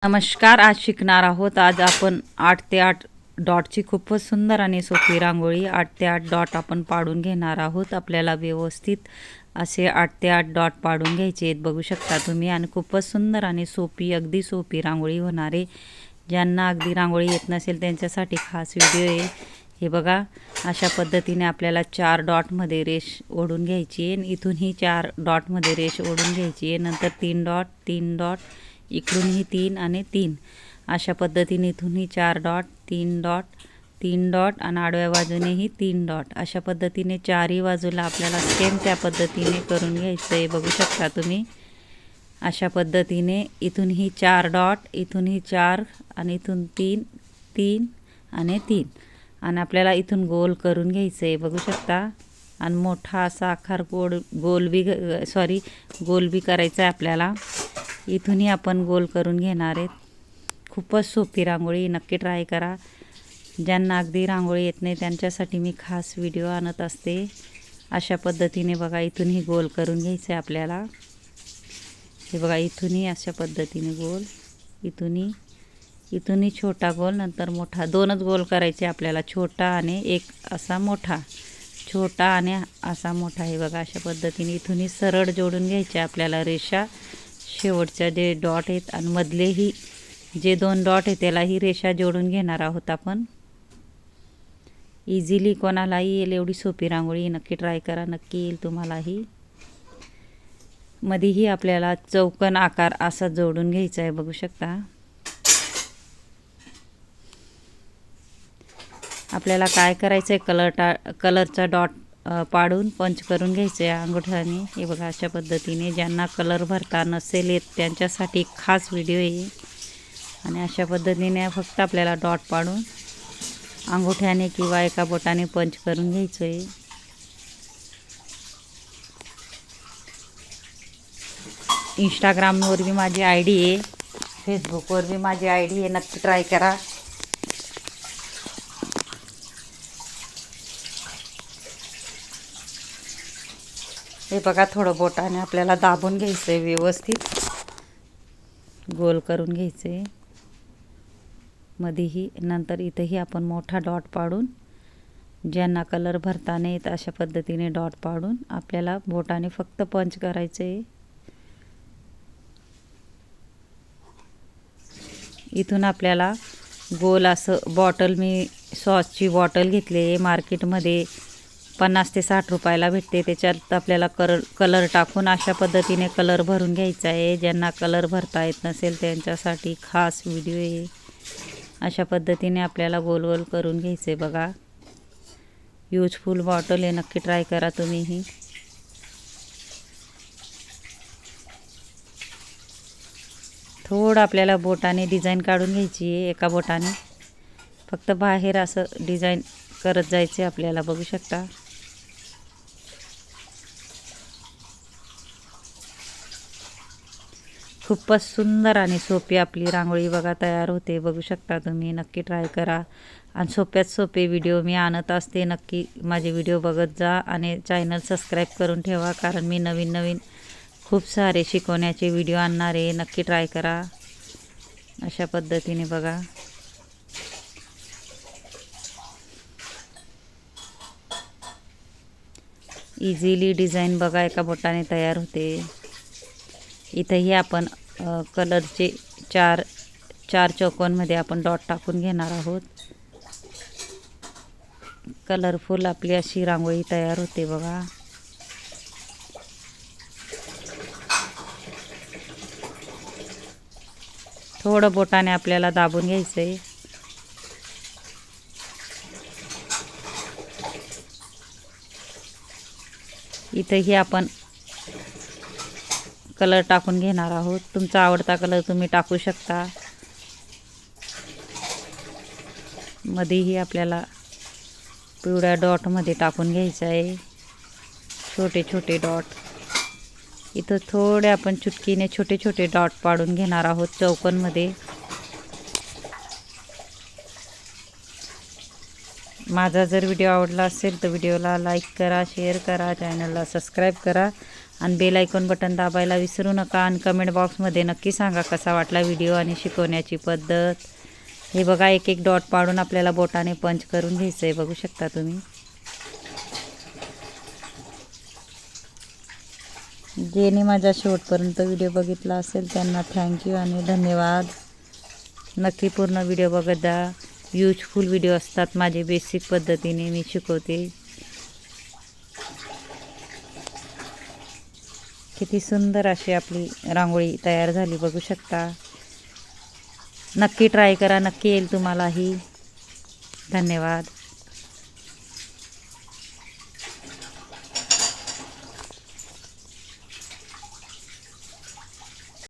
नमस्कार. आज शिकणार आहोत. आज आपण 8 ते 8 डॉटची खूपच सुंदर आणि सोपी रांगोळी 8 ते 8 डॉट आपण पाडून घेणार आहोत. आपल्याला व्यवस्थित असे 8 ते 8 डॉट पाडून घ्यायचे आहेत, बघू शकता तुम्ही. आणि खूपच सुंदर आणि सोपी, अगदी सोपी रांगोळी होणार आहे. ज्यांना अगदी रांगोळी येत नसेल त्यांच्यासाठी खास व्हिडिओ आहे. हे बघा, अशा पद्धतीने आपल्याला 4 डॉटमध्ये रेष ओढून घ्यायची आहे. इथूनही 4 डॉटमध्ये रेष ओढून घ्यायची आहे. नंतर 3 डॉट, 3 डॉट, इकडूनही 3 आणि 3, अशा पद्धतीने इथूनही 4 डॉट, 3 डॉट, 3 डॉट आणि आडव्या बाजूनेही 3 डॉट, अशा पद्धतीने चारही बाजूला आपल्याला सेम त्या पद्धतीने करून घ्यायचं आहे, बघू शकता तुम्ही. अशा पद्धतीने इथूनही 4 डॉट, इथूनही 4 आणि इथून 3, 3 आणि 3, आणि आपल्याला इथून गोल करून घ्यायचं आहे, बघू शकता. आणि मोठा असा आकार गोल बी करायचा आहे आपल्याला. इथूनही आपण गोल करून घेणार आहेत. खूपच सोपी रांगोळी, नक्की ट्राय करा. ज्यांना अगदी रांगोळी येत नाही त्यांच्यासाठी मी खास व्हिडिओ आणत असते. अशा पद्धतीने बघा, इथूनही गोल करून घ्यायचं आहे आपल्याला. हे बघा, इथूनही अशा पद्धतीने गोल, इथूनही छोटा गोल, नंतर मोठा. 2च गोल करायचे आपल्याला, छोटा आणि एक असा मोठा, छोटा आणि असा मोठा. हे बघा, अशा पद्धतीने इथूनही सरळ जोडून घ्यायचे आपल्याला रेषा. शेवटच्या जे डॉट आहेत आणि मधलेही जे 2 डॉट आहेत त्यालाही रेषा जोडून घेणार आहोत आपण. इझिली कोणालाही येईल एवढी सोपी रांगोळी, नक्की ट्राय करा, नक्की येईल तुम्हालाही. मध्येही आपल्याला चौकोन आकार असा जोडून घ्यायचा आहे, बघू शकता. आपल्याला काय करायचं आहे, कलरचा डॉट पाडून पंच करून घ्यायचे आहे अंगठ्याने. हे बघा, अशा पद्धतीने. ज्यांना कलर भरता नसेल येत त्यांच्यासाठी खास व्हिडिओ आहे. आणि अशा पद्धतीने फक्त आपल्याला डॉट पाडून अंगठ्याने किंवा एका बोटाने पंच करून घ्यायचं आहे. इंस्टाग्रामवर बी माझी ID आहे, फेसबुकवर बी माझी ID आहे, नक्की ट्राय करा. हे बघा, थोडं बोटाने आपल्याला दाबून घ्यायचं आहे, व्यवस्थित गोल करून घ्यायचं आहे मध्येही. नंतर इथंही आपण मोठा डॉट पाडून, ज्यांना कलर भरता नाही येत अशा पद्धतीने डॉट पाडून आपल्याला बोटाने फक्त पंच करायचं आहे. इथून आपल्याला गोल असं बॉटल, मी सॉसची बॉटल घेतली आहे मार्केटमध्ये, 50 ते 60 रुपयाला भेटते. त्याच्यात आपल्याला कलर टाकून अशा पद्धतीने कलर भरून घ्यायचा आहे. ज्यांना कलर भरता येत नसेल त्यांच्यासाठी खास व्हिडिओ आहे. अशा पद्धतीने आपल्याला गोल गोल करून घ्यायचे. बघा, यूजफुल बॉटल आहे, नक्की ट्राय करा तुम्हीही. थोडं आपल्याला बोटाने डिझाईन काढून घ्यायची आहे, एका बोटाने फक्त बाहेर असं डिझाईन करत जायचे आपल्याला, बघू शकता. खूपच सुंदर आणि सोपी आपली रांगोळी बघा तयार होते, बघू शकता तुम्ही. नक्की ट्राय करा. आणि सोप्यात सोपे व्हिडिओ मी आणत असते. नक्की माझे व्हिडिओ बघत जा आणि चॅनल सबस्क्राईब करून ठेवा, कारण मी नवीन नवीन खूप सारे शिकवण्याचे व्हिडिओ आणणार आहे. नक्की ट्राय करा. अशा पद्धतीने बघा, इझिली डिझाईन बघा एका बोटाने तयार होते. इथंही आपण कलरचे 4 चौकोनमध्ये आपण डॉट टाकून घेणार आहोत. कलरफुल आपली अशी रांगोळी तयार होते बघा. थोडं बोटाने आपल्याला दाबून घ्यायचं आहे. इथंही आपण कलर टाकून घेणार आहोत. तुमचा आवडता कलर तुम्ही टाकू शकता. मध्येही आपल्याला पिवळ्या डॉटमध्ये टाकून घ्यायचं आहे, छोटे छोटे डॉट. इथं थोडे आपण चुटकीने छोटे छोटे डॉट पाडून घेणार आहोत चौकोनमध्ये. माझा जर व्हिडिओ आवडला असेल तर व्हिडिओला लाईक करा, शेअर करा, चॅनलला सबस्क्राईब करा आणि बेल आयकॉन बटन दाबायला विसरू नका. आणि कमेंट बॉक्समध्ये नक्की सांगा कसा वाटला व्हिडिओ आणि शिकवण्याची पद्धत. हे बघा, एक एक डॉट पाडून आपल्याला बोटाने पंच करून घ्यायचं आहे. बघू शकता तुम्ही. ज्यांनी माझ्या शेवटपर्यंत व्हिडिओ बघितला असेल त्यांना थँक्यू आणि धन्यवाद. नक्की पूर्ण व्हिडिओ बघत जा. युजफुल व्हिडिओ असतात माझे, बेसिक पद्धतीने मी शिकवते. किती सुंदर अशी आपली रांगोळी तयार झाली बघू शकता. नक्की ट्राय करा, नक्की येईल तुम्हालाही. धन्यवाद.